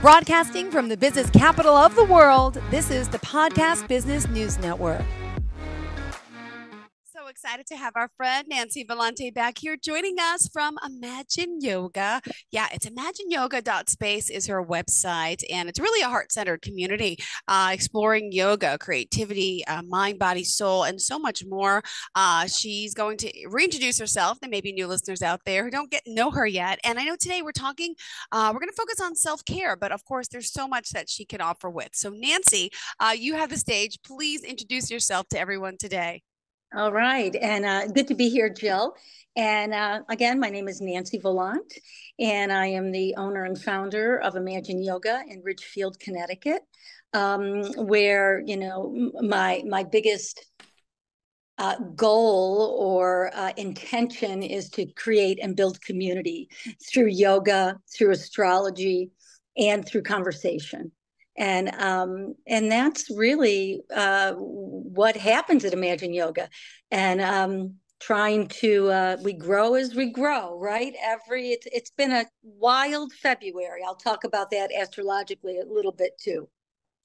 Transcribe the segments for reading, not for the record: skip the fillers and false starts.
Broadcasting from the business capital of the world, this is the Podcast Business News Network. So excited to have our friend Nancy Volante back here joining us from Imagine Yoga. Yeah, it's imagineyoga.space is her website, and it's really a heart-centered community exploring yoga, creativity, mind, body, soul, and so much more. She's going to reintroduce herself. There may be new listeners out there who don't know her yet. And I know today we're going to focus on self-care, but of course, there's so much that she can offer with. So Nancy, you have the stage. Please introduce yourself to everyone today. All right. And good to be here, Jill. And again, my name is Nancy Volante, and I am the owner and founder of Imagine Yoga in Ridgefield, Connecticut, where, my biggest goal or intention is to create and build community through yoga, through astrology, and through conversation. And that's really what happens at Imagine Yoga. And trying to we grow as we grow, right? It's been a wild February. I'll talk about that astrologically a little bit too.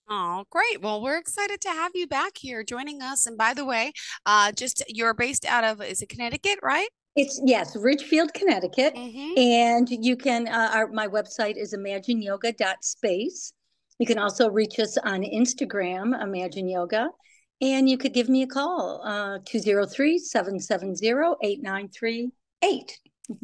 Oh, great. Well, we're excited to have you back here joining us. And by the way, just you're based out of, is it Connecticut, right? Yes, Ridgefield, Connecticut. Mm-hmm. And you can, my website is imagineyoga.space. You can also reach us on Instagram, Imagine Yoga, and you could give me a call, 203-770-8938.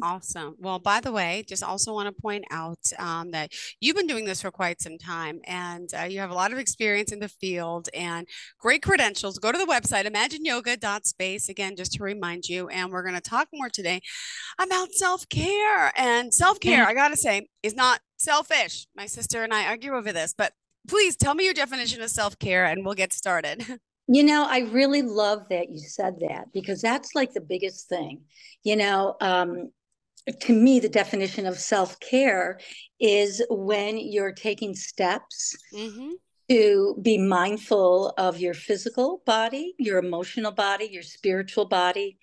Awesome. Well, by the way, just also want to point out that you've been doing this for quite some time and you have a lot of experience in the field and great credentials. Go to the website, imagineyoga.space, again, just to remind you. And we're going to talk more today about self-care. And self-care, I got to say, is not selfish. My sister and I argue over this, but please tell me your definition of self-care and we'll get started. I really love that you said that because that's like the biggest thing. To me, the definition of self-care is when you're taking steps Mm-hmm. to be mindful of your physical body, your emotional body, your spiritual body,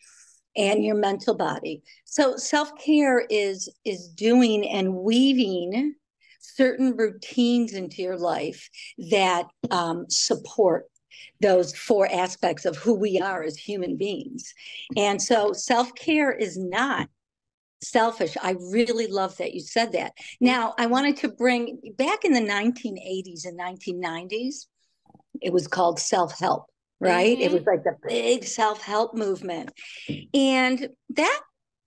and your mental body. So self-care is doing and weaving certain routines into your life that support those four aspects of who we are as human beings. And so self-care is not selfish. I really love that you said that. Now, I wanted to bring back in the 1980s and 1990s, it was called self-help, right? Mm-hmm. It was like the big self-help movement. And that,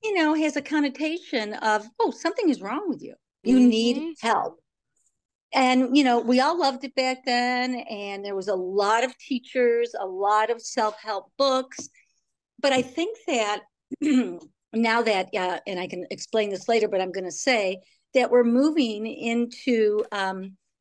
has a connotation of, oh, something is wrong with you. You need Mm-hmm. help. And, we all loved it back then. And there was a lot of teachers, a lot of self-help books. But I think that now that, and I can explain this later, but I'm going to say that we're moving into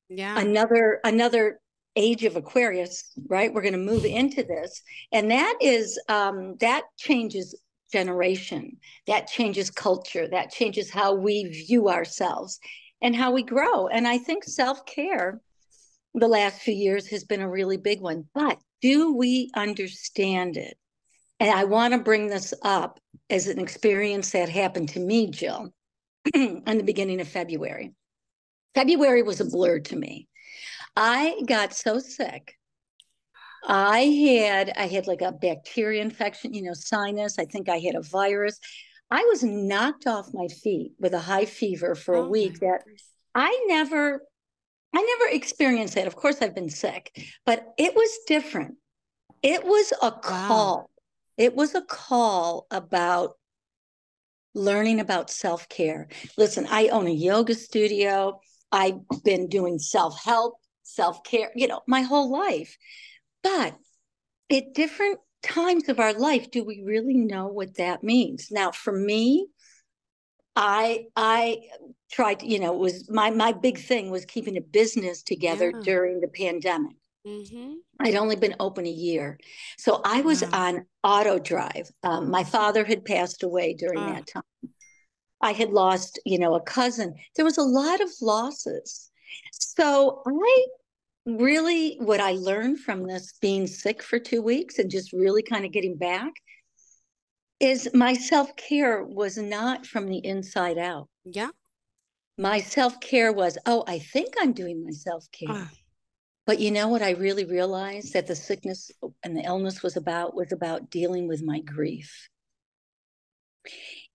Yeah. another age of Aquarius, right? We're going to move into this. And that is, that changes generation, that changes culture, that changes how we view ourselves and how we grow. And I think self-care the last few years has been a really big one. But do we understand it? And I want to bring this up as an experience that happened to me, Jill, in the beginning of February. February was a blur to me. I got so sick. I had like a bacteria infection, sinus. I think I had a virus. I was knocked off my feet with a high fever for a Oh my week that goodness. I never I never experienced that. Of course I've been sick, but it was different. It was a Wow. call. It was a call about learning about self-care. Listen, I own a yoga studio. I've been doing self-help, self-care, my whole life. But at different times of our life, do we really know what that means? Now, for me, I tried, it was my big thing was keeping a business together Yeah. during the pandemic. Mm-hmm. I'd only been open a year. So I was Wow. on auto drive. My father had passed away during Oh, that time. I had lost, a cousin. There was a lot of losses. So what I learned from this being sick for 2 weeks and just really kind of getting back is my self care was not from the inside out. yeah. My self-care was, oh, I think I'm doing my self-care. Ah, But you know what I really realized that the sickness and the illness was about dealing with my grief.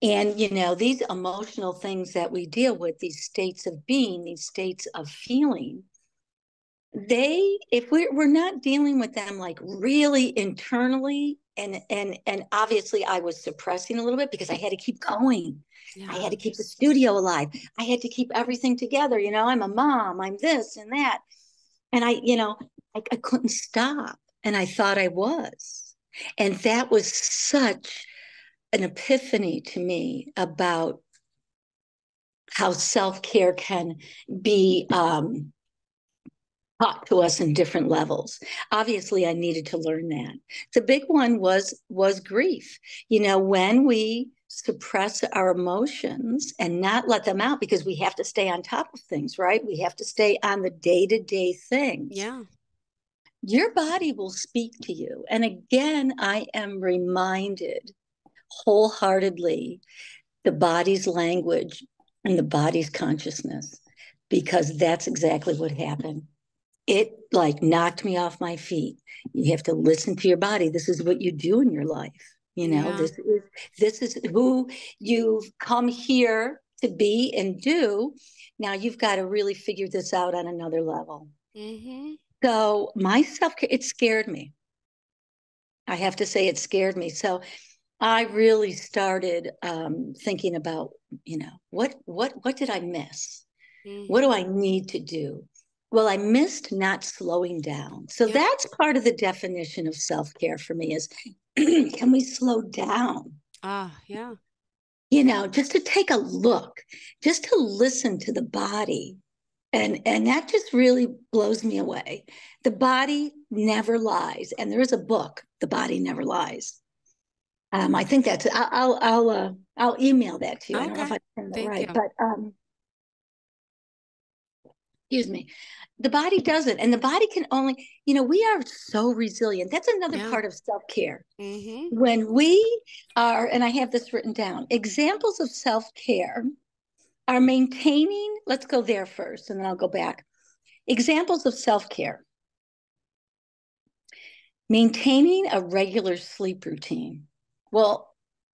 And these emotional things that we deal with, these states of being, these states of feeling, if we're not dealing with them like really internally, and obviously I was suppressing a little bit because I had to keep going. I yeah. had to keep the studio alive. I had to keep everything together. I'm a mom, I'm this and that. And I couldn't stop. And I thought I was. And that was such an epiphany to me about how self-care can be taught to us in different levels. Obviously, I needed to learn that. The big one was grief. When we suppress our emotions and not let them out because we have to stay on top of things, right? We have to stay on the day-to-day things. Yeah. Your body will speak to you. And again, I am reminded wholeheartedly the body's language and the body's consciousness, because that's exactly what happened. It like knocked me off my feet. You have to listen to your body. This is what you do in your life. Yeah. This is who you've come here to be and do. Now you've got to really figure this out on another level. Mm-hmm. So my self-care, it scared me. I have to say it scared me. So I really started thinking about, what did I miss? What do Mm-hmm. I need to do? Well, I missed not slowing down. So Yep. that's part of the definition of self-care for me is can we slow down? Ah, yeah. Just to take a look, just to listen to the body. And that just really blows me away. The body never lies. And there is a book, The Body Never Lies. I think that's I'll email that to you. I don't know if Okay. I said that Thank right, you. but excuse me. The body doesn't, and the body can only, we are so resilient. That's another Yeah. part of self-care. Mm-hmm. When we are, and I have this written down, examples of self-care are maintaining, let's go there first, and then I'll go back. Examples of self-care: maintaining a regular sleep routine. Well,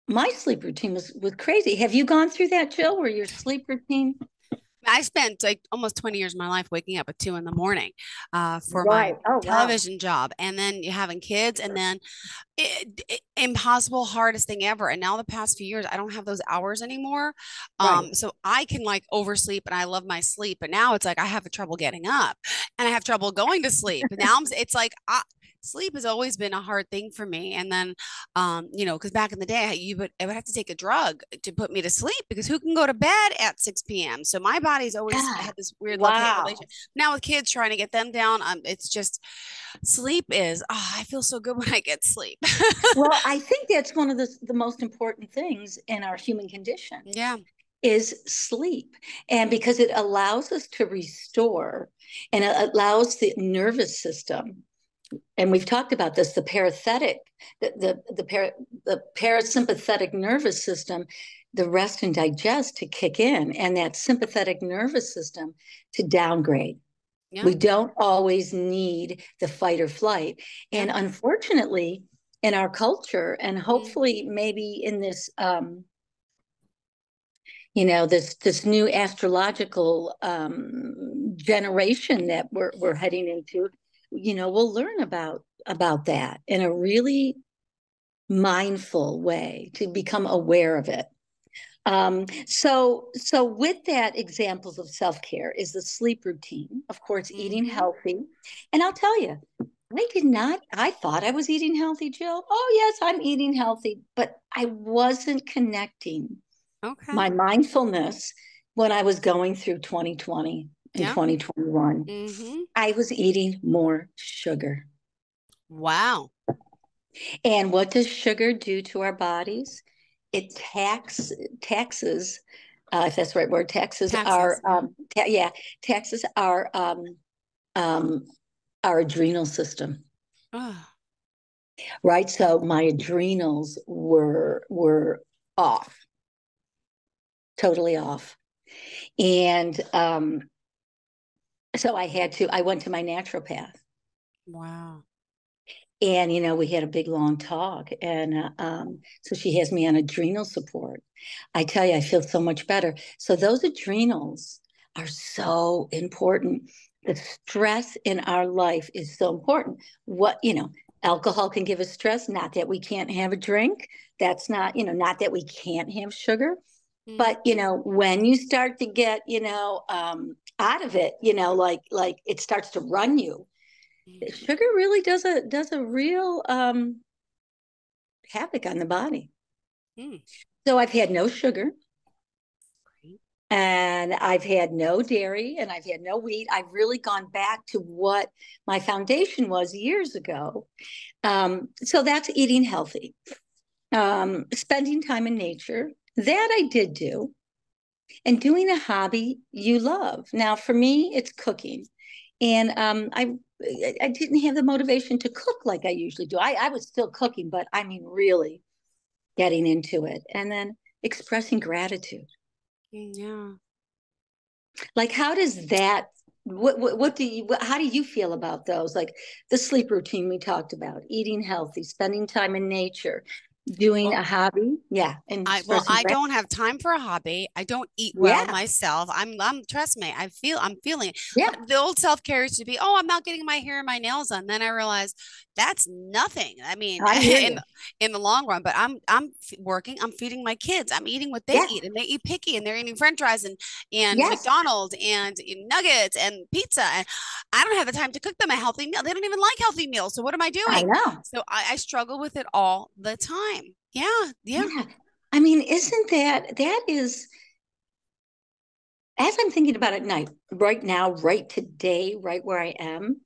my sleep routine was crazy. Have you gone through that, Jill, where your sleep routine? I spent like almost 20 years of my life waking up at 2 in the morning for my Right. Oh, wow. television job, and then you having kids, and then impossible, hardest thing ever. And now the past few years, I don't have those hours anymore. Right. So I can like oversleep, and I love my sleep. But now it's like I have trouble getting up, and I have trouble going to sleep. And now it's like sleep has always been a hard thing for me. And then, because back in the day, I would have to take a drug to put me to sleep because who can go to bed at 6 p.m.? So my body's always Yeah. had this weird love hate Wow. relationship. Now with kids, trying to get them down, it's just sleep is, I feel so good when I get sleep. Well, I think that's one of the most important things in our human condition Yeah. is sleep. And because it allows us to restore and it allows the nervous system, and we've talked about this, the parasympathetic, the parasympathetic nervous system, the rest and digest to kick in, and that sympathetic nervous system to downgrade. Yeah. We don't always need the fight or flight. Yeah. And unfortunately, in our culture, and hopefully Mm-hmm. maybe in this this new astrological generation that we're heading into, we'll learn about that in a really mindful way to become aware of it. So with that, examples of self-care is the sleep routine, of course, eating Mm-hmm. healthy. And I'll tell you, I thought I was eating healthy, Jill. Oh, yes, I'm eating healthy, but I wasn't connecting Okay. my mindfulness when I was going through 2020 and Yeah. 2021. Mm-hmm. I was eating more sugar. Wow. And what does sugar do to our bodies? It taxes, if that's the right word, taxes Taxes. Yeah. taxes um, our adrenal system, Oh, right? So my adrenals were off, totally off. And so I went to my naturopath. Wow. And, we had a big long talk. And so she has me on adrenal support. I tell you, I feel so much better. So those adrenals are so important. The stress in our life is so important. Alcohol can give us stress, not that we can't have a drink. That's not, not that we can't have sugar. But, Hmm. when you start to get, out of it, like it starts to run you, Hmm. sugar really does a real havoc on the body. Hmm. So I've had no sugar Great. and I've had no dairy and I've had no wheat. I've really gone back to what my foundation was years ago. So that's eating healthy, spending time in nature. That I did do, and doing a hobby you love. Now, for me, it's cooking. And I didn't have the motivation to cook like I usually do. I was still cooking, but I mean, really getting into it. And then expressing gratitude. Yeah. Like, how does that, how do you feel about those? Like the sleep routine we talked about, eating healthy, spending time in nature, doing Well, a hobby. Yeah. And expressing I gratitude. don't have time for a hobby. I don't eat well Yeah. myself. I'm trust me, I'm feeling it. Yeah. The old self-care used to be, oh, I'm not getting my hair and my nails done. Then I realized that's nothing. I mean, I hear in you. in the long run, but working, I'm feeding my kids. I'm eating what they Yeah. eat and they eat picky and they're eating French fries and Yes. McDonald's and nuggets and pizza. And I don't have the time to cook them a healthy meal. They don't even like healthy meals. So what am I I doing? know. So I struggle with it all the time. Yeah, yeah. Yeah. I mean, isn't that is, as I'm thinking about it night, right now, right today, right where I am,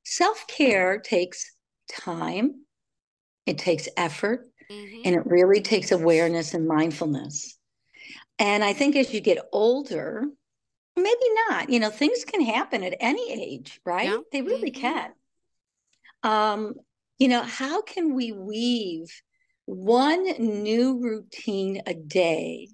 self-care takes time, it takes effort, Mm-hmm. and it really takes awareness and mindfulness. And I think as you get older, maybe not, things can happen at any age, right? Yeah. They really Mm-hmm. can. Um, how can we weave one new routine a day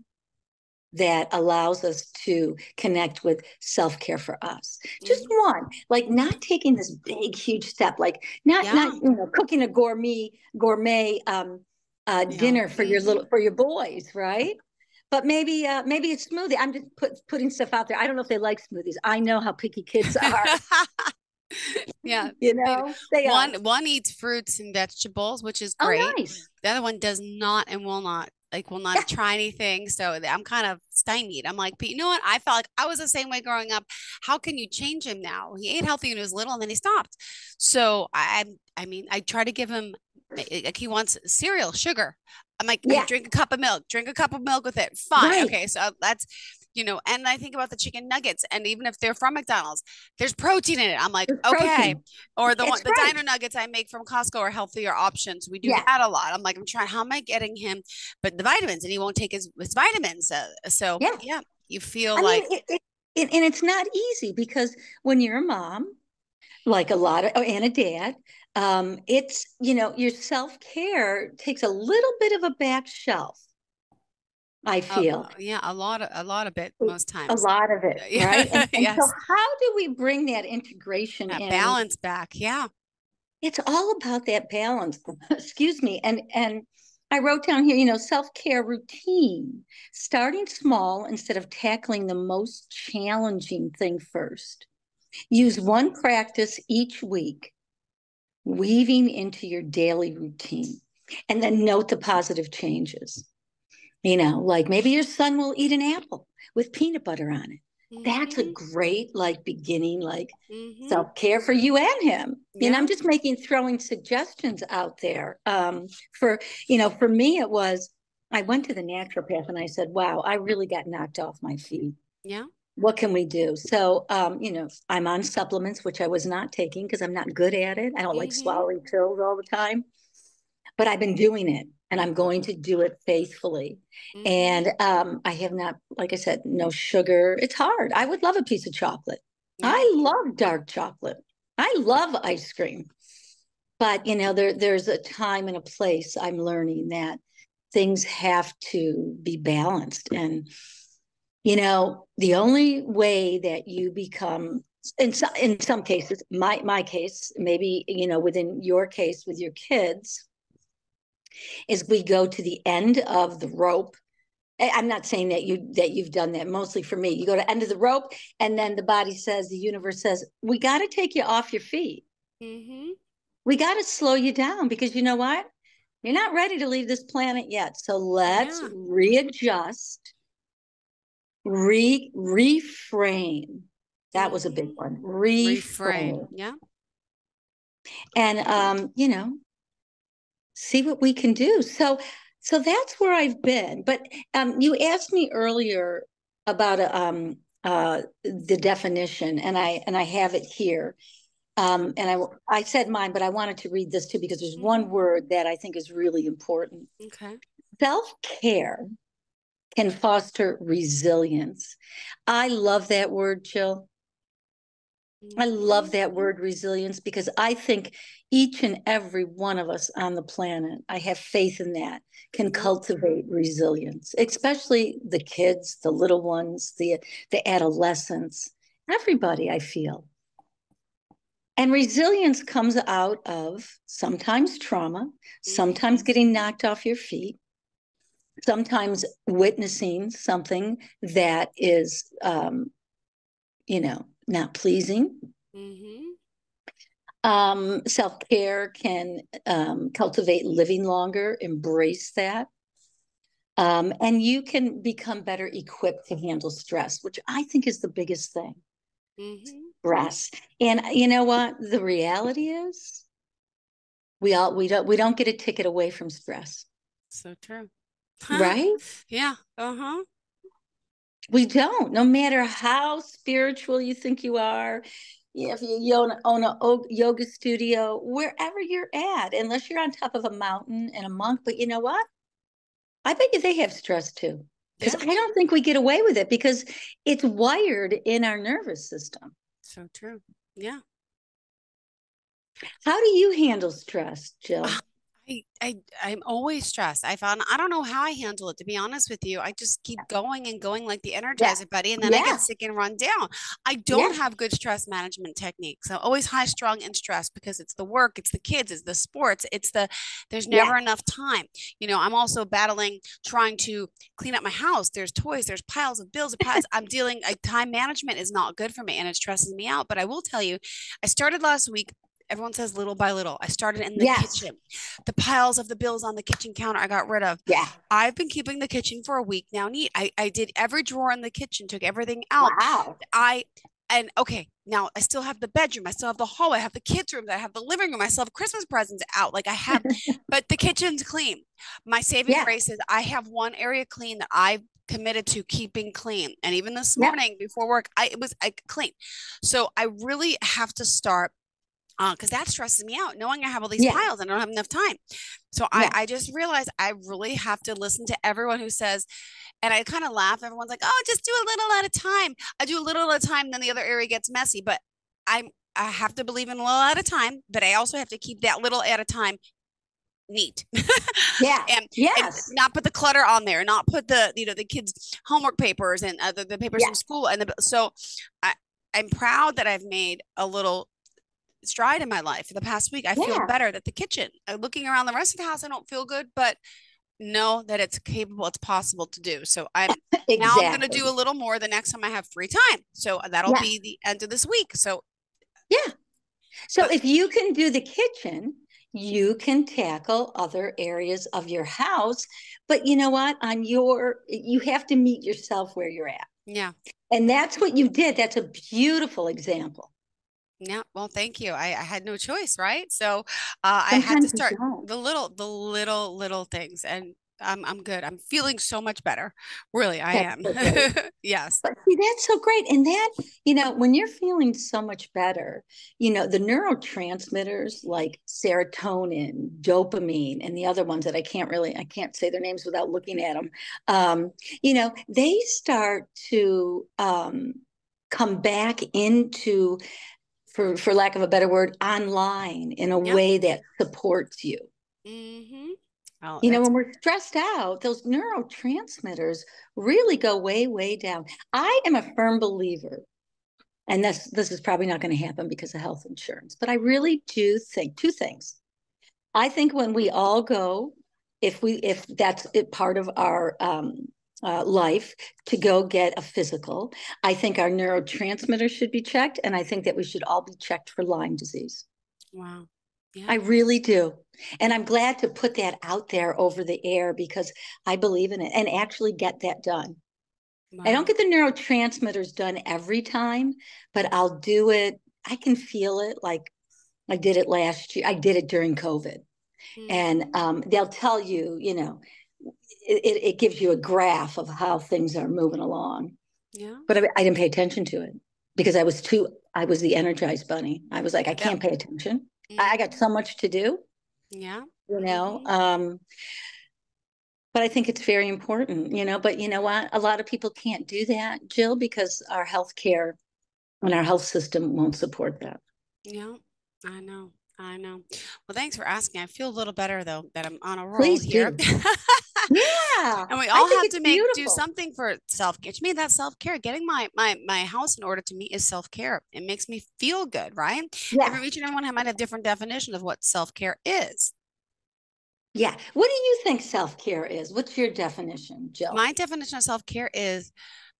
that allows us to connect with self-care for us? Just Mm-hmm. one, like not taking this big huge step, like not Yeah. cooking a gourmet Meal. dinner for Mm-hmm. your boys, right? But maybe it's smoothie. I'm just putting stuff out there. I don't know if they like smoothies. I know how picky kids are. Yeah. They, They are. one eats fruits and vegetables, which is Oh, great. nice. The other one does not and will Yeah, not try anything. So I'm kind of stymied. I'm like, but you know what? I felt like I was the same way growing up. How can you change him now? He ate healthy when he was little and then he stopped. So I mean, I try to give him like he wants cereal, sugar. I'm like, hey, yeah, drink a cup of milk with it. Fine. right. Okay. So that's, and I think about the chicken nuggets, and even if they're from McDonald's, there's protein in it. I'm like, There's okay. protein. Or It's the right. diner nuggets I make from Costco are healthier options. We do Yeah. that a lot. I'm like, I'm trying, how am I getting him? But the vitamins, and he won't take his vitamins. So Yeah. yeah, you feel I mean, like, and it's not easy because when you're a mom, like a lot of, oh, and a dad, it's, your self-care takes a little bit of a back shelf, I feel. yeah, a lot of it most A times. lot of it, right? Yeah, And so yes, how do we bring that integration that in? balance back. Yeah. It's all about that balance. Excuse me. And I wrote down here, self-care routine, starting small instead of tackling the most challenging thing first. Use one practice each week, weaving into your daily routine, and then note the positive changes. Like maybe your son will eat an apple with peanut butter on it. That's a Hmm. great, like, beginning, like, Hmm. self-care for you and him. I'm Yeah. just throwing suggestions out there. For me, it was, I went to the naturopath and I said, wow, I really got knocked off my feet. Yeah. What can we do? So, I'm on supplements, which I was not taking because I'm not good at it. I don't like Hmm. swallowing pills all the time, but I've been doing it and I'm going to do it faithfully. Hmm. And I have not, like I said, no sugar. It's hard. I would love a piece of chocolate. Yeah. I love dark chocolate. I love ice cream. But there's a time and a place. I'm learning that things have to be balanced. And The only way that you become, in some cases, my case, maybe, within your case with your kids, is we go to the end of the rope. I'm not saying that you've done that. Mostly for me, you go to the end of the rope, and then the body says, the universe says, we got to take you off your feet. Mm-hmm. We got to slow you down, because you know what? You're not ready to leave this planet yet. So let's Yeah. readjust, reframe. That was a big Mm-hmm. one. Reframe. Reframe. Yeah. And see what we can do. So that's where I've been. But you asked me earlier about the definition, and I have it here. And I said mine, but I wanted to read this too, because there's Mm-hmm. one word that I think is really important. Okay. Self-care can foster resilience. I love that word, Jill. I Mm-hmm. love that word resilience, because I think each and every one of us on the planet, I have faith in that, can Yeah. cultivate resilience, especially the kids, the little ones, the adolescents, everybody, I feel. And resilience comes out of sometimes trauma, Mm-hmm. sometimes getting knocked off your feet, sometimes witnessing something that is, not pleasing. Mm-hmm. Self-care can cultivate living longer, embrace that. And you can become better equipped to handle stress, which I think is the biggest thing. Mm-hmm. Stress. And you know what? The reality is we don't get a ticket away from stress, So true. right? Yeah. Uh-huh. We don't, no matter how spiritual you think you are. If you own a yoga studio, wherever you're at, unless you're on top of a mountain and a monk. But you know what? I bet you they have stress too. Because Yeah. I don't think we get away with it, because it's wired in our nervous system. So true. Yeah. How do you handle stress, Ah, Jill? I'm always stressed. I don't know how I handle it, to be honest with you. I just keep going and going like the Yeah. Energizer Buddy, and then I get Yeah. sick and run down. I Yeah. don't have good stress management techniques. I'm always high strung and stressed because it's the work, it's the kids, it's the sports, there's Yeah. never enough time. I'm also battling trying to clean up my house. There's toys, there's piles of bills, piles. Time management is not good for me and it stresses me out. But I will tell you, I started last week. Everyone says little by little. I started in the Yes. kitchen. The piles of the bills on the kitchen counter I got rid of. Yeah. I've been keeping the kitchen for a week now neat. I did every drawer in the kitchen, took everything out. Wow. I and okay, now I still have the bedroom, I still have the hallway, I have the kids' rooms, I have the living room, I still have Christmas presents out. Like I have, but the kitchen's clean. My saving Yeah. grace is I have one area clean that I committed to keeping clean. And even this Yeah. morning before work, I clean. So I really have to start because that stresses me out knowing I have all these Yeah. piles and I don't have enough time. So I, Yeah. I just realized I really have to listen to everyone who says, and I kind of laugh. Everyone's like, oh, just do a little at a time. I do a little at a time, then the other area gets messy. But I have to believe in a little at a time, but I also have to keep that little at a time neat Yeah. and Yes. not put the clutter on there, not put the kids' homework papers and the papers Yeah. from school. So I, I'm proud that I've made a little stride in my life for the past week. I feel Yeah. better that the kitchen, looking around the rest of the house, I don't feel good, but know that it's capable, it's possible to do. So I'm going to Exactly. do a little more the next time I have free time. So that'll Yeah. be the end of this week. So, Yeah. So but if you can do the kitchen, you can tackle other areas of your house. But you know what? You have to meet yourself where you're at. yeah, And that's what you did. That's a beautiful example. yeah. Well, thank you. I had no choice, right? So I had to Sometimes you start don't. the little things, and I'm good. I'm feeling so much better. Really, I That's am. so great. Yes. But see, that's so great. And when you're feeling so much better, the neurotransmitters like serotonin, dopamine, and the other ones that I can't say their names without looking at them. They start to come back into, for lack of a better word, online in a Yeah. way that supports you. Mm-hmm. Oh, You know, that's when we're stressed out, those neurotransmitters really go way, way down. I am a firm believer, and this is probably not going to happen because of health insurance, but I really do think two things. I think when we all go, if that's part of our life to go get a physical, I think our neurotransmitters should be checked, and I think that we should all be checked for Lyme disease. wow. I Yeah. really do. And Yeah. I'm glad to put that out there over the air because I believe in it and actually get that done. I don't Wow. get the neurotransmitters done every time, but I'll do it. I can feel it like I did it last year. I did it during COVID. And Mm-hmm. they'll tell you, it gives you a graph of how things are moving along. Yeah. But I didn't pay attention to it because I was the energized bunny. I was like, I Yep. can't pay attention. I got Mm-hmm. so much to do, Yeah. you know. Mm-hmm. But I think it's very important, but you know what? A lot of people can't do that, Jill, because our health care and our health system won't support that. Yeah. I know. I know. Well, thanks for asking. I feel a little better though that I'm on a roll Please here. do. Yeah, And we I all think have it's to do beautiful. something for self-care. To me, that's self-care. Getting my house in order to me is self-care. It makes me feel good, right? Yes. Each and everyone might have different definition of what self-care is. Yeah. What do you think self-care is? What's your definition, Jill? My definition of self-care is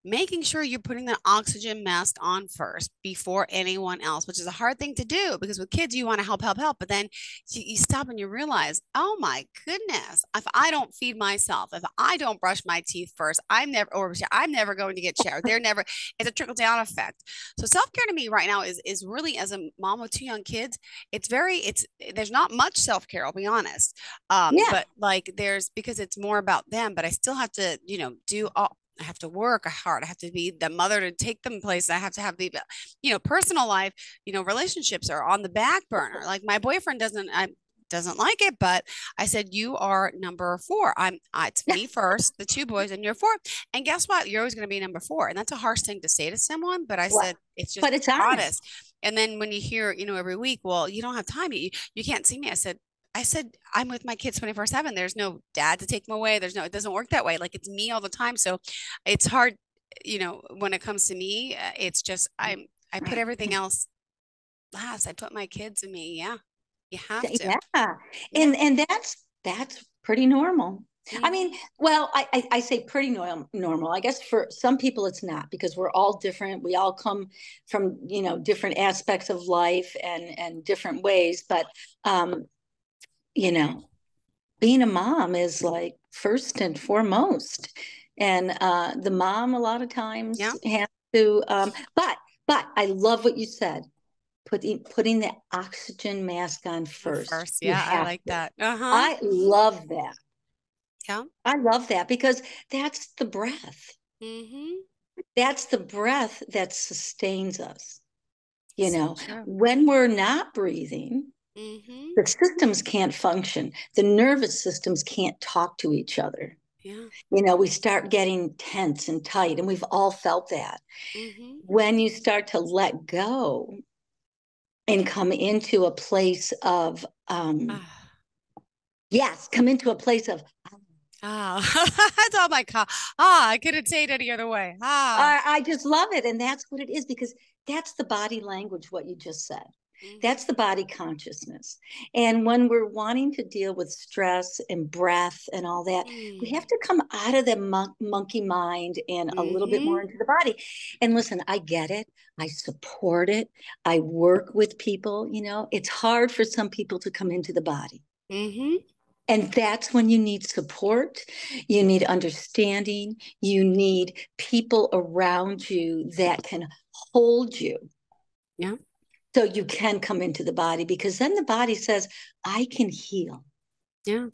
making sure you're putting the oxygen mask on first before anyone else, which is a hard thing to do because with kids, you want to help, help, help. But then you stop and you realize, oh my goodness, if I don't feed myself, if I don't brush my teeth first, I'm never going to get showered. They're never, it's a trickle down effect. So self-care to me right now is really, as a mom with two young kids, there's not much self-care, I'll be honest. Yeah. But like because it's more about them, but I still have to, do all, I have to work hard. I have to be the mother to take them places. I have to have the, personal life, relationships are on the back burner. Like my boyfriend doesn't like it, but I said, you are number four. It's me first, the two boys, and you're four. And guess what? You're always going to be number four. And that's a harsh thing to say to someone, but I What? said, it's just But it's honest. honest. And then when you hear, every week, well, you don't have time. You can't see me. I said, I'm with my kids 24/7. There's no dad to take them away. It doesn't work that way. Like it's me all the time. So it's hard, when it comes to me, it's just, I put everything else last. I put my kids and me. Yeah. You have to. Yeah. Yeah. And that's pretty normal. I mean, Hmm. well, I say pretty normal. I guess for some people it's not because we're all different. We all come from, different aspects of life and different ways. But you know, being a mom is like first and foremost. And the mom a lot of times Yeah. has to but I love what you said. Putting the oxygen mask on first. First. You Yeah. I have like to. that. Uh-huh. I love that. Yeah. I love that because that's the breath. Hmm. That's the breath that sustains us. So true. When we're not breathing, Hmm. the systems can't function. The nervous systems can't talk to each other. Yeah. We start getting tense and tight, and we've all felt that. Hmm. When you start to let go and come into a place of, Ah. yes, come into a place of, Ah. That's all my I couldn't say it any other way. Ah. I just love it. And that's what it is because that's the body language, what you just said. That's Hmm. the body consciousness. And when we're wanting to deal with stress and breath and all that, we have Mm. to come out of the monkey mind and a little bit more Hmm. into the body. And listen, I get it. I support it. I work with people. It's hard for some people to come into the body. Hmm. And that's when you need support, you need understanding, you need people around you that can hold you Yeah. so you can come into the body because then the body says, I can heal. Yeah.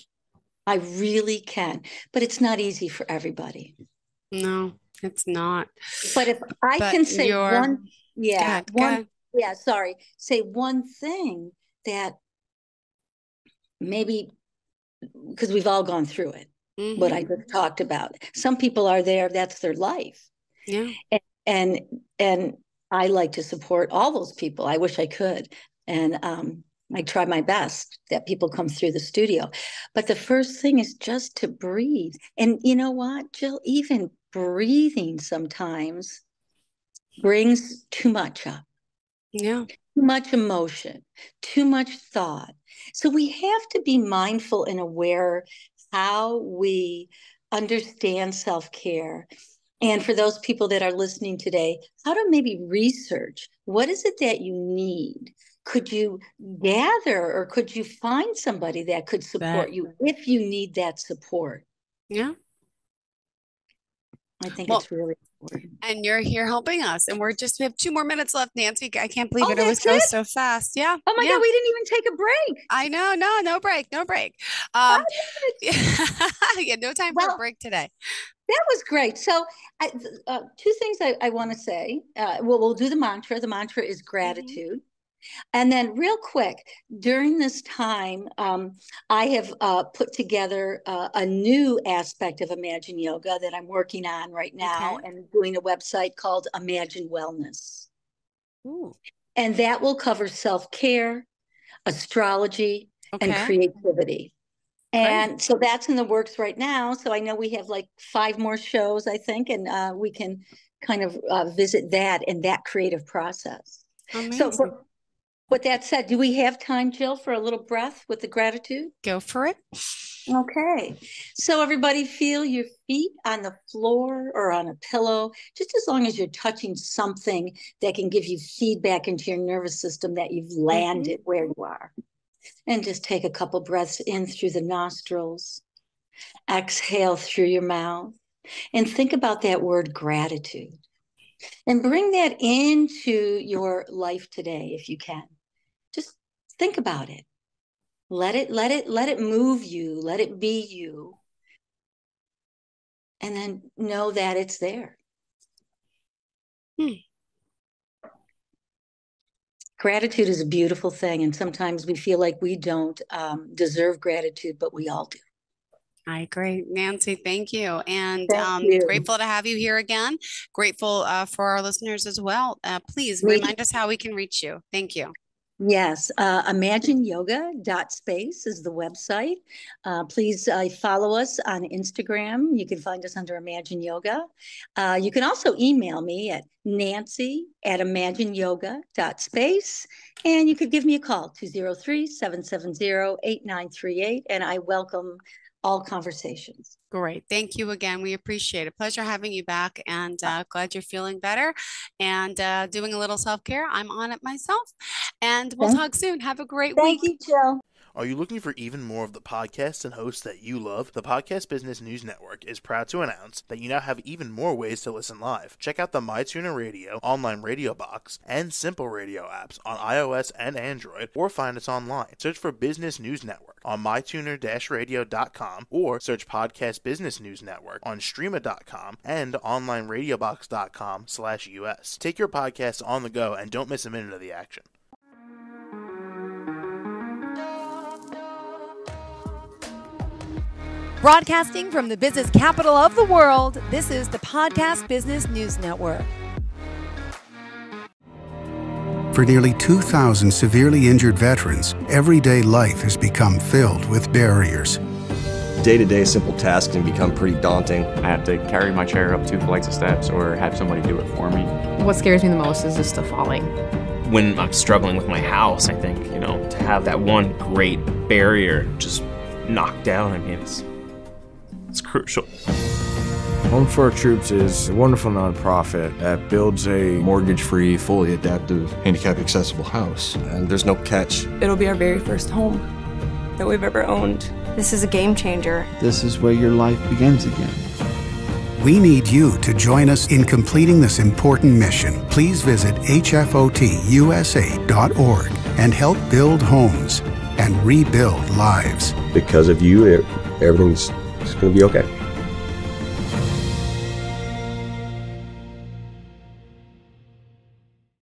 I really can. But it's not easy for everybody. No, it's not. But if I But can say good, good. sorry, say one thing that maybe because we've all gone through it, what I Hmm. just talked about. Some people are there, that's their life. Yeah. And and, and I like to support all those people. I wish I could. And I try my best that people come through the studio. But the first thing is just to breathe. And you know what, Jill? Even breathing sometimes brings too much up. Yeah. Too much emotion, too much thought. So we have to be mindful and aware how we understand self-care. And for those people that are listening today, how to maybe research what is it that you need? Could you gather or could you find somebody that could support you if you need that support? Yeah. I think Well, it's really important. and you're here helping us. And we have 2 more minutes left, Nancy. I can't believe Oh, it always that's goes it? so fast. Yeah. Oh my Yeah. God, we didn't even take a break. I know. No, no break. No break. I Um, love it. yeah, no time for a Well, break today. that was great. So, two things I want to say. We'll do the mantra. The mantra is Hmm. gratitude. And then, real quick, during this time, I have put together a new aspect of Imagine Yoga that I'm working on right now Okay. and doing a website called Imagine Wellness. Ooh. And that will cover self care, astrology, and Okay. creativity. Great. And so that's in the works right now. So I know we have like 5 more shows, I think, and we can kind of visit that and that creative process. So, Amazing. with that said, do we have time, Jill, for a little breath with the gratitude? Go for it. Okay. So, everybody, feel your feet on the floor or on a pillow, just as long as you're touching something that can give you feedback into your nervous system that you've Hmm. landed where you are. And just take a couple breaths in through the nostrils, exhale through your mouth, and think about that word gratitude. And bring that into your life today if you can. Just think about it. Let it move you, let it be you. And then know that it's there. Hmm. Gratitude is a beautiful thing. And sometimes we feel like we don't deserve gratitude, but we all do. I agree. Nancy, thank you. And Thank you. grateful to have you here again. Grateful for our listeners as well. Please Me remind us how we can reach you. Thank you. Yes, imagineyoga.space is the website. Please follow us on Instagram. You can find us under Imagine Yoga. You can also email me at nancy@imagineyoga.space. And you could give me a call, 203-770-8938. And I welcome all conversations. Great. Thank you again. We appreciate it. Pleasure having you back and glad you're feeling better and doing a little self-care. I'm on it myself. And we'll Thank, talk soon. Have a great thank week. you, Jill. Are you looking for even more of the podcasts and hosts that you love? The Podcast Business News Network is proud to announce that you now have even more ways to listen live. Check out the MyTuner Radio, online radio box, and Simple Radio apps on iOS and Android, or find us online. Search for Business News Network on mytuner-radio.com or search Podcast Business News Network on streama.com and onlineradiobox.com/US. Take your podcast on the go and don't miss a minute of the action. Broadcasting from the business capital of the world, this is the Podcast Business News Network. For nearly 2,000 severely injured veterans, everyday life has become filled with barriers. Day-to-day simple tasks can become pretty daunting. I have to carry my chair up 2 flights of steps or have somebody do it for me. What scares me the most is just the falling. When I'm struggling with my house, I think, to have that one great barrier just knocked down, it's crucial. Home for Our Troops is a wonderful nonprofit that builds a mortgage-free, fully adaptive, handicap-accessible house. And there's no catch. It'll be our very first home that we've ever owned. This is a game changer. This is where your life begins again. We need you to join us in completing this important mission. Please visit hfotusa.org and help build homes and rebuild lives. Because of you, everything's going to be okay.